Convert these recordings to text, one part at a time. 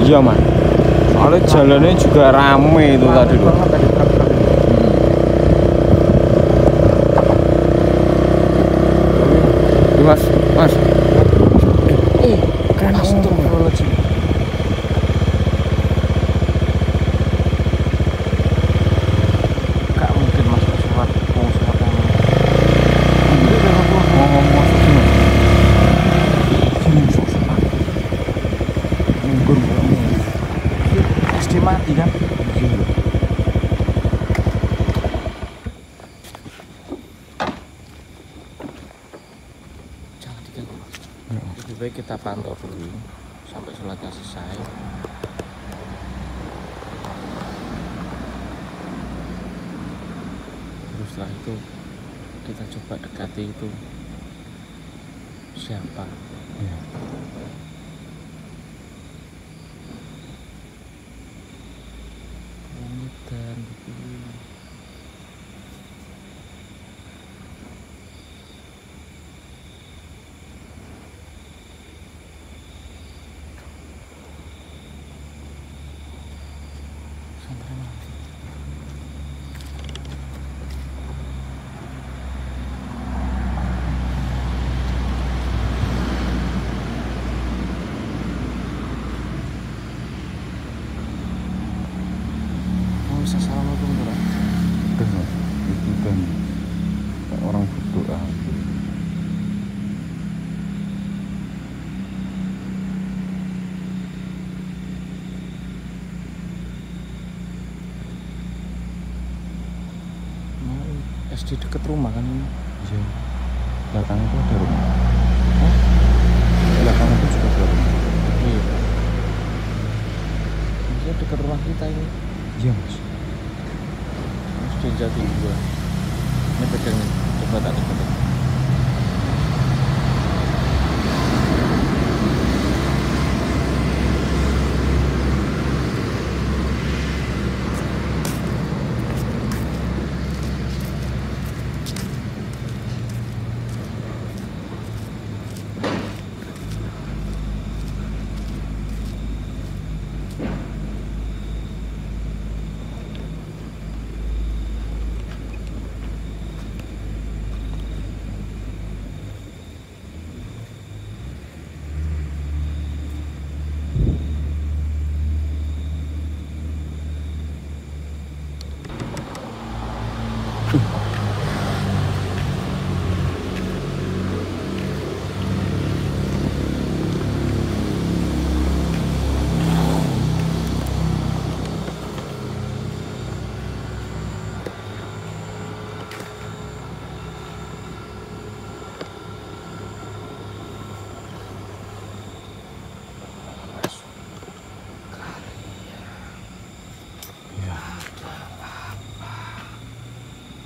Iya mas, soalnya jalannya juga rame itu tadi loh. Mas, mas. Kan astagfirullahaladzim. Gak mungkin mas surat ngomong sini. SD mati kan? Jangan diganggu mas. Lebih baik kita pantau dulu sampai sholatnya selesai. Terus setelah itu kita coba dekati itu siapa. Ya. Dan begini. Assalamualaikum warahmatullahi itu kan orang berdoa. SD deket rumah kan ini? Iya. Belakang itu ada rumah. Hah? Belakang itu juga ada rumah. Iya. Bisa dekat rumah kita ini. Iya mas. Sudah jadi dua. Ini pegang, coba tak dekat.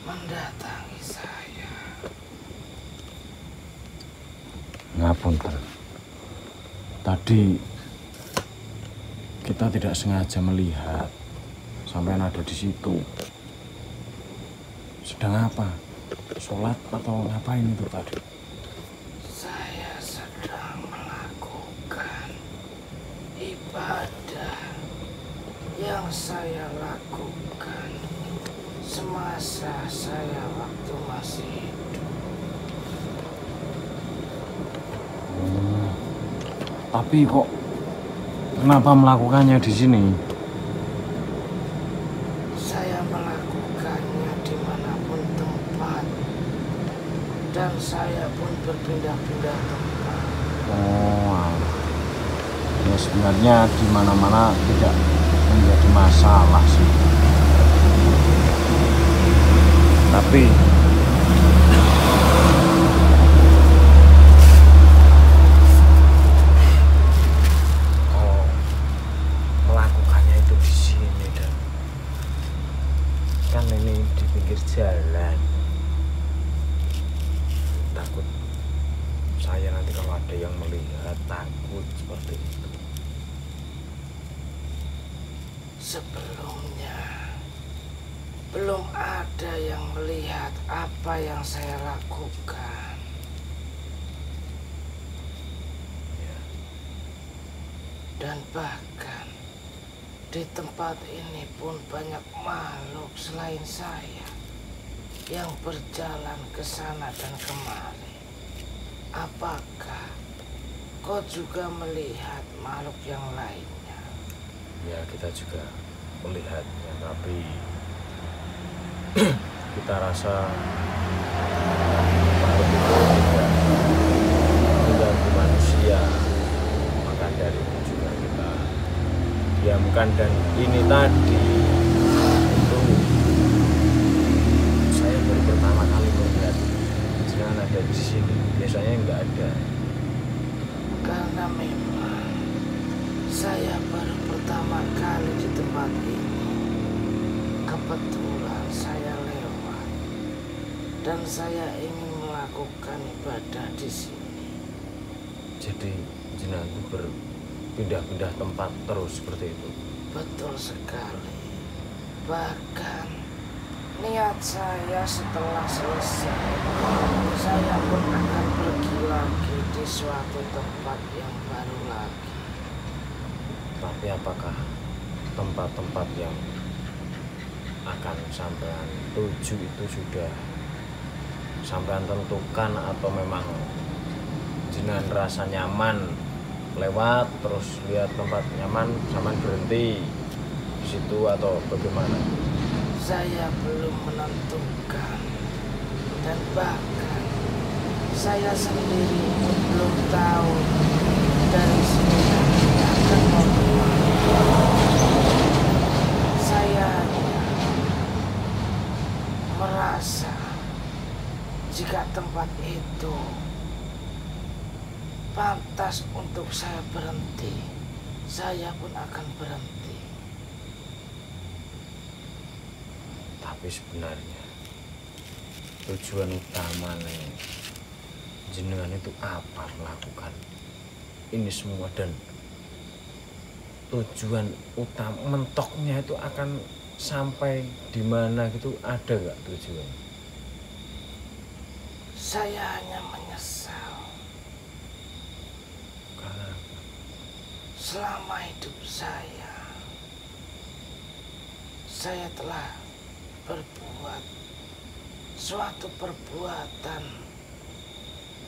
Mendatangi saya. Ngapunten. Tadi kita tidak sengaja melihat sampai ada di situ. Sedang apa? Sholat atau ngapain itu tadi? Saya sedang melakukan ibadah yang saya lakukan semasa saya waktu masih hidup. Tapi kok kenapa melakukannya di sini? Saya melakukannya dimanapun tempat, dan saya pun berpindah-pindah tempat. Oh, ya sebenarnya di mana-mana tidak menjadi masalah sih. Tapi kalau melakukannya itu di sini dan kan ini di pinggir jalan, takut saya nanti kalau ada yang melihat takut seperti itu. Sebelumnya belum ada yang melihat apa yang saya lakukan. Dan bahkan Di tempat ini pun banyak makhluk selain saya yang berjalan ke sana dan kemari. Apakah kau juga melihat makhluk yang lainnya? Ya, kita juga melihatnya, tapi kita rasa makhluk itu tidak mengganggu manusia. Maka dari itu juga kita diamkan, dan ini tadi itu saya baru pertama kali melihat jangan ada di sini, biasanya nggak ada. Karena memang saya baru pertama kali di tempat ini. Kebetulan saya lewat dan saya ingin melakukan ibadah di sini. Jadi jenengan itu berpindah-pindah tempat terus seperti itu? Betul sekali. Bahkan niat saya setelah selesai, saya pun akan pergi lagi di suatu tempat yang baru lagi. Tapi apakah tempat-tempat yang akan sampean tuju itu sudah sampean tentukan, atau memang jenengan rasa nyaman lewat terus lihat tempat nyaman sampean berhenti di situ atau bagaimana? Saya belum menentukan, dan bahkan saya sendiri pun belum tahu dari sini akan mau kemana. Saya hanya merasa jika tempat itu pantas untuk saya berhenti, saya pun akan berhenti. Tapi sebenarnya tujuan utama nih jenengan itu apa melakukan ini semua, dan tujuan utama mentoknya itu akan sampai di mana gitu, ada nggak tujuan? Saya hanya menyesal Karena apa? selama hidup saya telah berbuat suatu perbuatan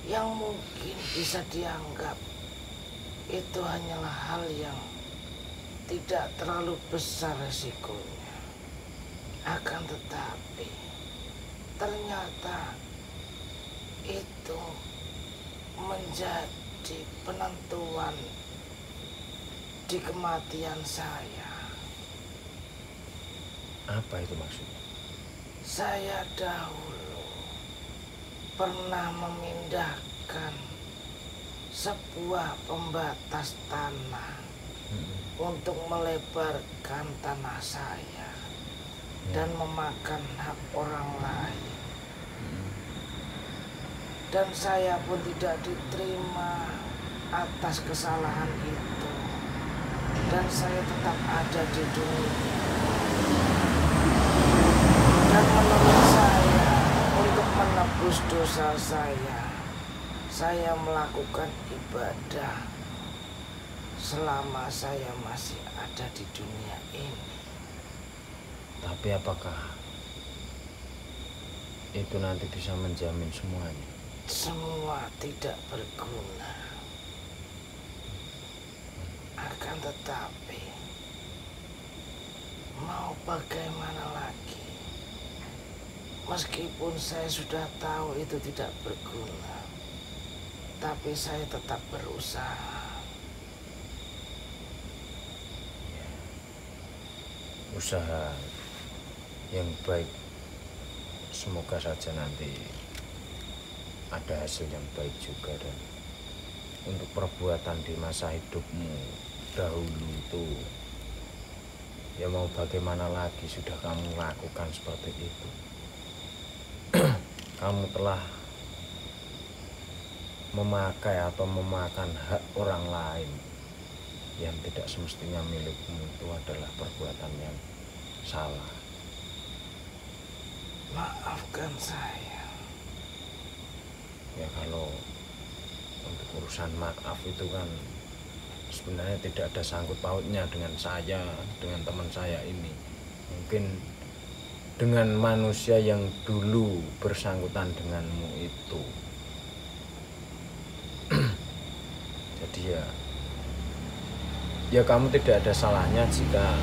yang mungkin bisa dianggap itu hanyalah hal yang tidak terlalu besar resikonya. Akan tetapi ternyata itu menjadi penentuan di kematian saya. Apa itu maksudnya? Saya dahulu pernah memindahkan sebuah pembatas tanah untuk melebarkan tanah saya dan memakan hak orang lain. Dan saya pun tidak diterima atas kesalahan itu, dan saya tetap ada di dunia. Dan menurut saya, untuk menebus dosa saya melakukan ibadah selama saya masih ada di dunia ini. Tapi apakah itu nanti bisa menjamin semuanya? Semua tidak berguna. Akan tetapi, mau bagaimana lagi? Meskipun saya sudah tahu itu tidak berguna, tapi saya tetap berusaha. Usaha yang baik, semoga saja nanti ada hasil yang baik juga. Dan untuk perbuatan di masa hidupmu dahulu itu, ya mau bagaimana lagi, sudah kamu lakukan seperti itu. Kamu telah memakai atau memakan hak orang lain yang tidak semestinya milikmu. Itu adalah perbuatan yang salah. Maafkan saya. Ya kalau untuk urusan maaf itu kan sebenarnya tidak ada sangkut pautnya dengan saya, dengan teman saya ini. Mungkin dengan manusia yang dulu bersangkutan denganmu itu. Jadi ya kamu tidak ada salahnya jika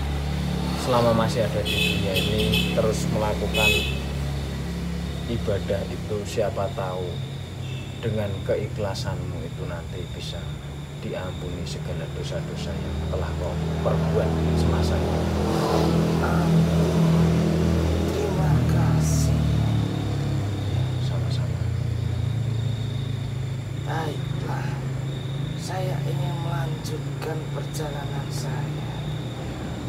selama masih ada di dunia ini terus melakukan ibadah itu. Siapa tahu dengan keikhlasanmu itu nanti bisa diampuni segala dosa-dosa yang telah kau perbuat semasa itu. Terima kasih. Ya, sama-sama. Baiklah, saya ingin melanjutkan perjalanan saya.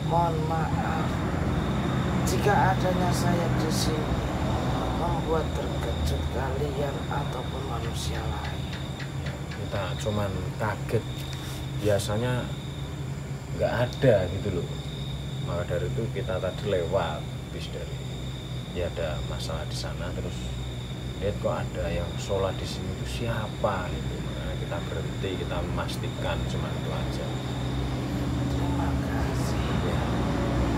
Mohon maaf jika adanya saya di sini membuat terkejut kalian ataupun manusia lain. Kita cuman kaget, biasanya nggak ada gitu loh. Maka dari itu kita tadi lewat habis dari ada masalah di sana, terus lihat kok ada yang sholat di sini, itu siapa gitu. Nah, kita berhenti, kita memastikan, cuma itu aja. Terima kasih. Ya.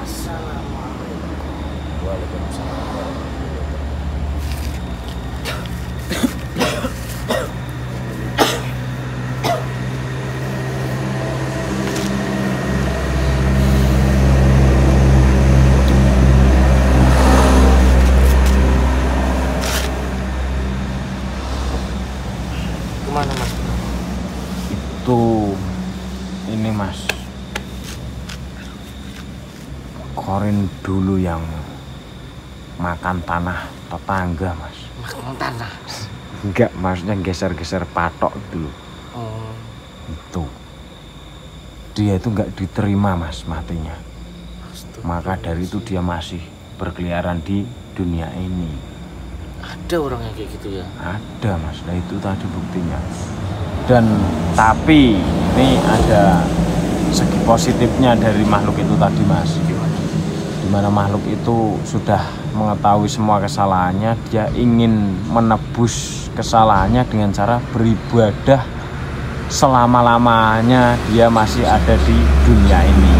Assalamualaikum. Waalaikumsalam warahmatullahi wabarakatuh. Kemana mas? Itu ini mas, Korin dulu yang makan tanah tetangga mas. Makan tanah? Enggak, maksudnya geser-geser patok dulu. Oh. Itu dia itu nggak diterima mas matinya. Maka dari itu dia masih berkeliaran di dunia ini. Ada orang yang kayak gitu ya? Ada mas, nah itu tadi buktinya. Dan tapi ini ada segi positifnya dari makhluk itu tadi mas. Dimana makhluk itu sudah mengetahui semua kesalahannya, dia ingin menebus kesalahannya dengan cara beribadah selama-lamanya dia masih ada di dunia ini.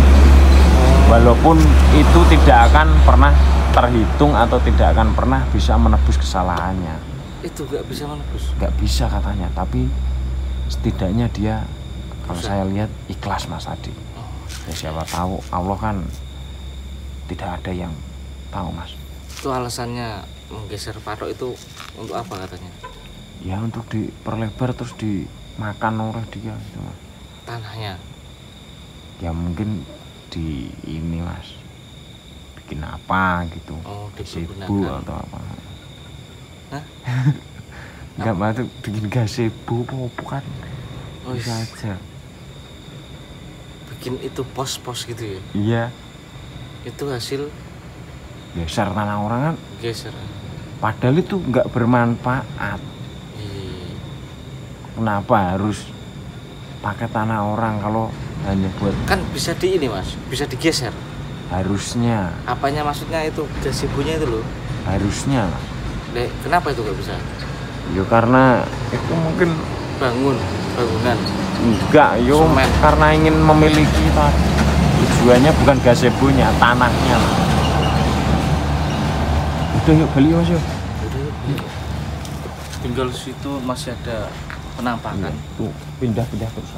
Walaupun itu tidak akan pernah terhitung atau tidak akan pernah bisa menebus kesalahannya. Itu gak bisa menebus? Gak bisa katanya, tapi setidaknya dia kalau saya lihat ikhlas mas Adi. Ya, siapa tahu Allah kan tidak ada yang tahu mas. Itu alasannya menggeser patok itu untuk apa katanya? Ya untuk diperlebar terus dimakan oleh dia gitu mas. Tanahnya? Ya mungkin di ini mas, bikin apa gitu. Oh, gazebo atau apa. Hah? Enggak mas, bikin gazebo bukan. Oh, bisa aja. Bikin itu pos-pos gitu ya? Iya. Itu hasil Geser tanah orang kan. geser. Padahal itu nggak bermanfaat. Iya. Kenapa harus pakai tanah orang kalau hanya buat? Kan bisa di ini mas, bisa digeser. Harusnya. Apanya maksudnya itu gazebo-nya itu loh? Harusnya. Kenapa itu nggak bisa? Ya karena itu mungkin bangunan. Enggak, yo Semen. karena ingin memiliki tadi. Tujuannya bukan gazebo-nya, tanahnya. Udah yuk beli mas yuk. Udah yuk. Tinggal situ masih ada penampakan. Tuh pindah terus.